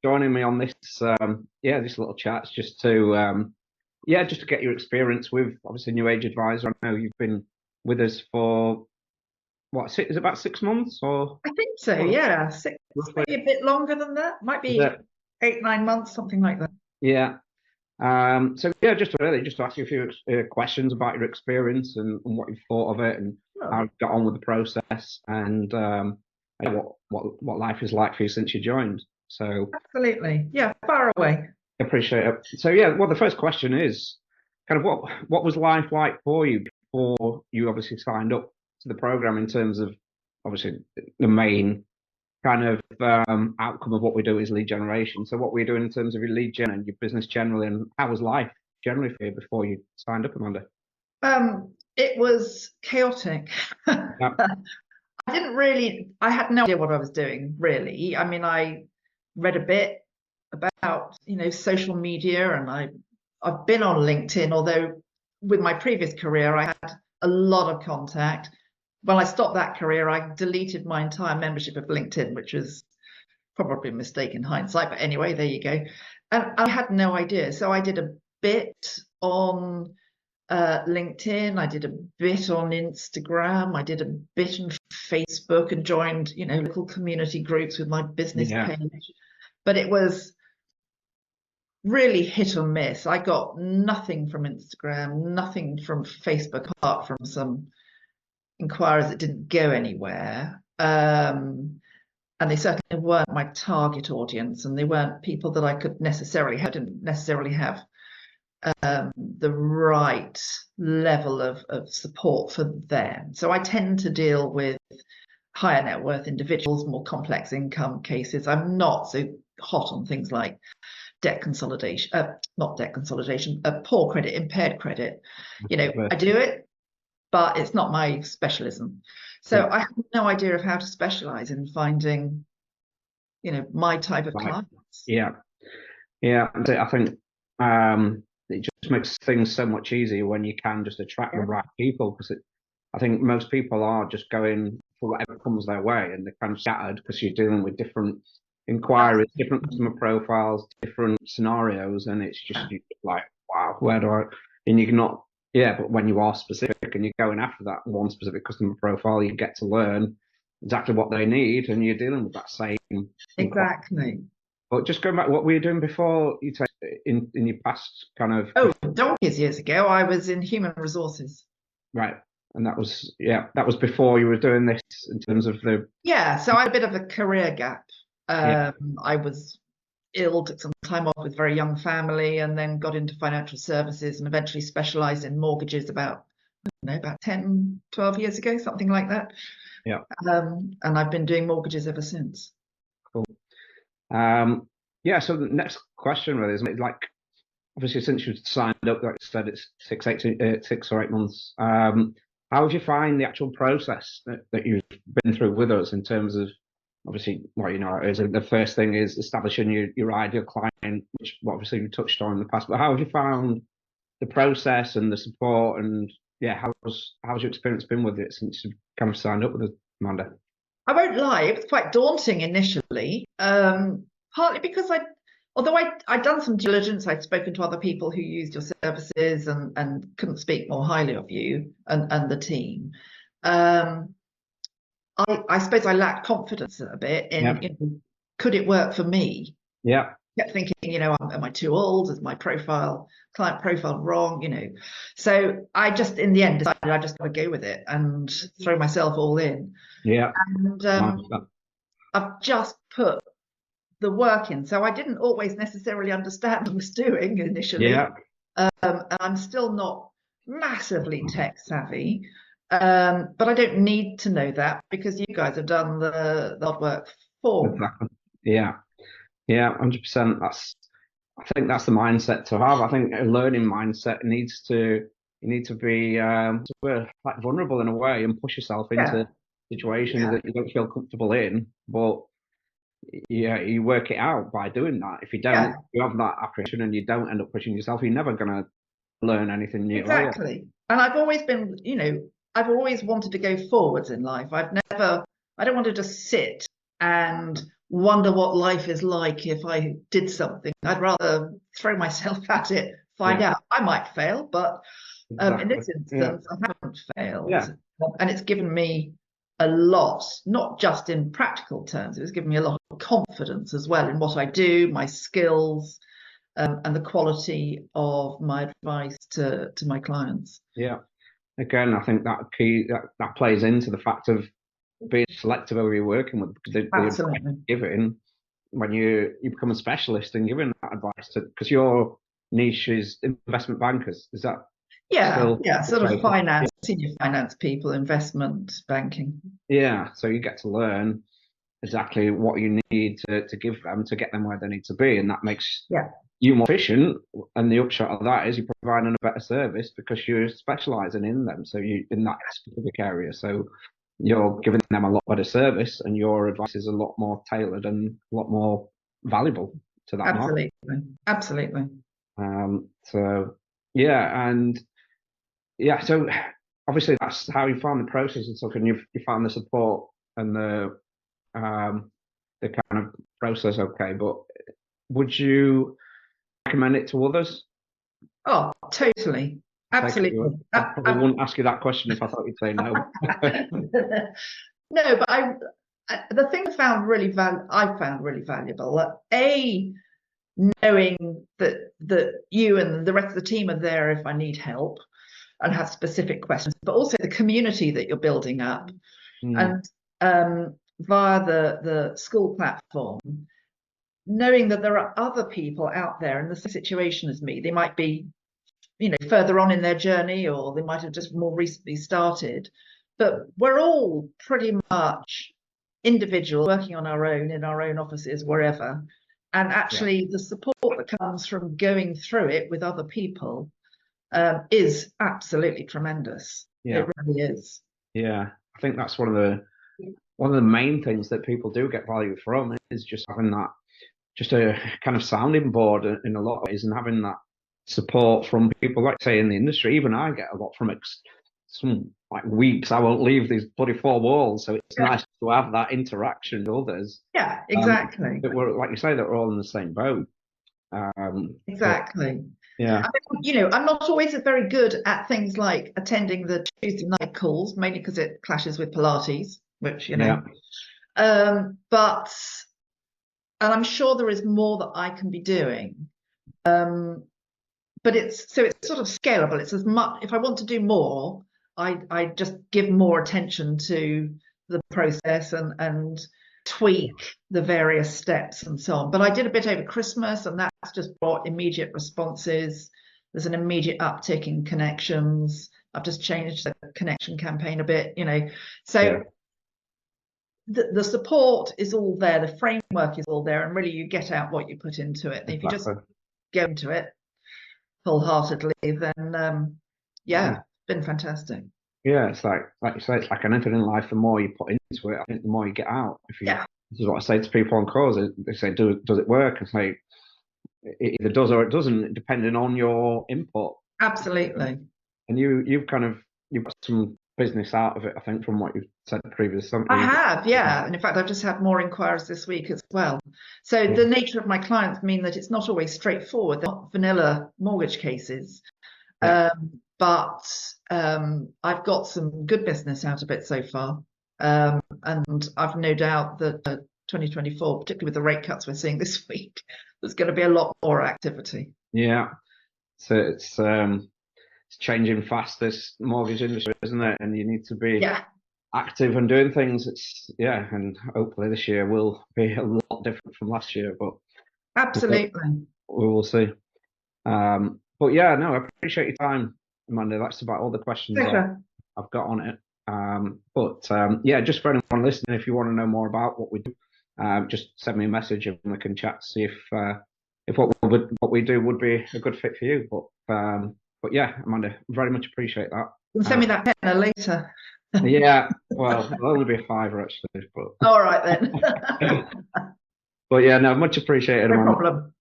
joining me on this. This little chat just to get your experience with obviously New Age Advisor. I know you've been with us for is it about 6 months or I think so, yeah. Six, roughly? maybe a bit longer than that. Might Is be it? 8, 9 months, something like that. Yeah. Just to ask you a few questions about your experience and what you thought of it and how you got on with the process and what life is like for you since you joined. So Absolutely. Yeah, far away. appreciate it. So the first question is kind of what was life like for you before you obviously signed up to the program in terms of obviously the main kind of outcome of what we do is lead generation. So what were you doing in terms of your lead gen and your business generally, and how was life generally for you before you signed up, Amanda? It was chaotic. Yeah. I had no idea what I was doing, really. I mean, I read a bit about, social media, and I've been on LinkedIn, although with my previous career, I had a lot of contact. When I stopped that career, I deleted my entire membership of LinkedIn, which was probably a mistake in hindsight. But anyway, there you go. And I had no idea. So I did a bit on LinkedIn. I did a bit on Instagram. I did a bit on Facebook and joined, local community groups with my business page. But it was really hit or miss. I got nothing from Instagram, nothing from Facebook, apart from some inquiries that didn't go anywhere. And they certainly weren't my target audience, and they weren't people that I could didn't necessarily have the right level of support for them. So I tend to deal with higher net worth individuals, more complex income cases. I'm not so hot on things like debt consolidation, not debt consolidation, poor credit, impaired credit. I do it, but it's not my specialism. So I have no idea of how to specialize in finding, my type of clients. Yeah. I think it just makes things so much easier when you can just attract the right people, because I think most people are just going for whatever comes their way, and they're kind of scattered because you're dealing with different inquiries, different customer profiles, different scenarios, and it's just like, wow, where do I? And you're not, but when you are specific and you're going after that one specific customer profile, you get to learn exactly what they need, and you're dealing with that same exactly. But just going back, what were you doing before you take in your past kind of? Oh, donkeys years ago, I was in human resources. Right. And that was before you were doing this in terms of the. Yeah, so I had a bit of a career gap. I was ill, took some time off with a very young family, and then got into financial services and eventually specialized in mortgages about 10, 12 years ago, something like that. Yeah. And I've been doing mortgages ever since. Cool. So the next question really is, like, obviously since you signed up, like I said, it's 6 or 8 months. How would you find the actual process that you've been through with us in terms of, obviously, the first thing is establishing your ideal client, which obviously we touched on in the past, but how have you found the process and the support, and how's your experience been with it since you've kind of signed up with us, Amanda? I won't lie, it was quite daunting initially, partly because although I'd done some diligence, I'd spoken to other people who used your services and couldn't speak more highly of you and the team. I suppose I lacked confidence a bit in could it work for me? Yeah. I kept thinking, am I too old? Is my client profile wrong? So I just, in the end, decided I just got to go with it and throw myself all in. Yeah. And I've just put the work in. So I didn't always necessarily understand what I was doing initially. Yeah. And I'm still not massively tech savvy. But I don't need to know that because you guys have done the hard work for me. Exactly. Yeah. 100%. I think that's the mindset to have. I think a learning mindset you need to be like vulnerable in a way and push yourself into situations that you don't feel comfortable in, but you work it out by doing that. If you don't, you have that apprehension and you don't end up pushing yourself, you're never going to learn anything new. Exactly. And I've always been, I've always wanted to go forwards in life. I don't want to just sit and wonder what life is like if I did something. I'd rather throw myself at it, find out. I might fail, but in this instance, I haven't failed. And it's given me a lot, not just in practical terms, it's given me a lot of confidence as well in what I do, my skills, and the quality of my advice to my clients. Yeah. Again, I think that plays into the fact of being selective who you're working with, because the advice given when you become a specialist and giving that advice because your niche is investment bankers. Is that sort of finance, senior finance people, investment banking. Yeah, so you get to learn exactly what you need to give them to get them where they need to be, and that makes you more efficient. And the upshot of that is you're providing a better service because you're specialising in them. So you in that specific area. So you're giving them a lot better service, and your advice is a lot more tailored and a lot more valuable to that market. Absolutely. So yeah, and yeah, so obviously that's how you found the process and stuff, and you found the support and the kind of process okay. But would you recommend it to others? Oh, totally. Absolutely. I probably wouldn't ask you that question if I thought you'd say no. No, but the thing I found really valuable, knowing that you and the rest of the team are there if I need help and have specific questions, but also the community that you're building up. And via the school platform, knowing that there are other people out there in the same situation as me. They might be, further on in their journey, or they might have just more recently started, but we're all pretty much individuals working on our own in our own offices, wherever. And actually the support that comes from going through it with other people is absolutely tremendous. It really is. Yeah, I think that's one of the main things that people do get value from is just having that, just a kind of sounding board in a lot of ways, and having that support from people, like say in the industry. Even I get a lot from some like weeks I won't leave these bloody four walls, so it's nice to have that interaction with others. Yeah, exactly. That we're, like you say, that we're all in the same boat. Exactly. Yeah. I mean, I'm not always very good at things like attending the Tuesday night calls, mainly because it clashes with Pilates, which but I'm sure there is more that I can be doing. But it's sort of scalable. It's as much, if I want to do more, I just give more attention to the process and tweak the various steps and so on. But I did a bit over Christmas, and that's just brought immediate responses. There's an immediate uptick in connections. I've just changed the connection campaign a bit, So the support is all there. The framework is all there. And really, you get out what you put into it. And if you just go into it wholeheartedly, then it's been fantastic. Yeah, it's like you say, it's like anything in life. The more you put into it, I think the more you get out. This is what I say to people on calls. They say, does it work? I say, it either does or it doesn't, depending on your input. Absolutely. And you've got some business out of it, I think, from what you've said previously. I have, yeah. And in fact, I've just had more inquiries this week as well. So the nature of my clients mean that it's not always straightforward. They're not vanilla mortgage cases. But I've got some good business out of it so far. And I've no doubt that 2024, particularly with the rate cuts we're seeing this week, there's going to be a lot more activity. Yeah. So it's changing fast, this mortgage industry, isn't it? And you need to be active and doing things. And hopefully this year will be a lot different from last year, but absolutely, we will see. But yeah, no, I appreciate your time, Amanda. That's about all the questions I've got on it. But just for anyone listening, if you want to know more about what we do, just send me a message and we can chat to see if what we do would be a good fit for you. But yeah, Amanda, very much appreciate that. You can send me that tenner later. Yeah, well, it'll only be a £5 actually. But all right then. But yeah, no, much appreciated. No problem.